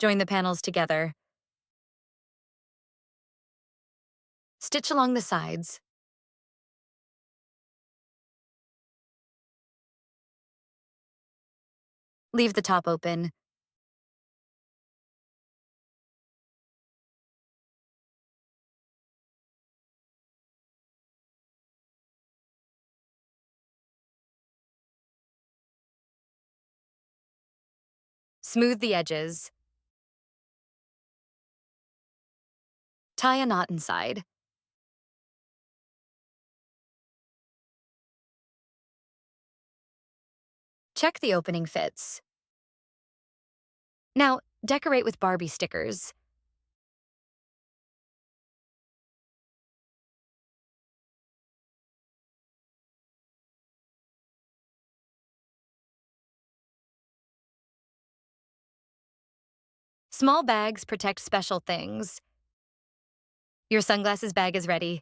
Join the panels together. Stitch along the sides. Leave the top open. Smooth the edges. Tie a knot inside. Check the opening fits. Now, decorate with Barbie stickers. Small bags protect special things. Your sunglasses bag is ready.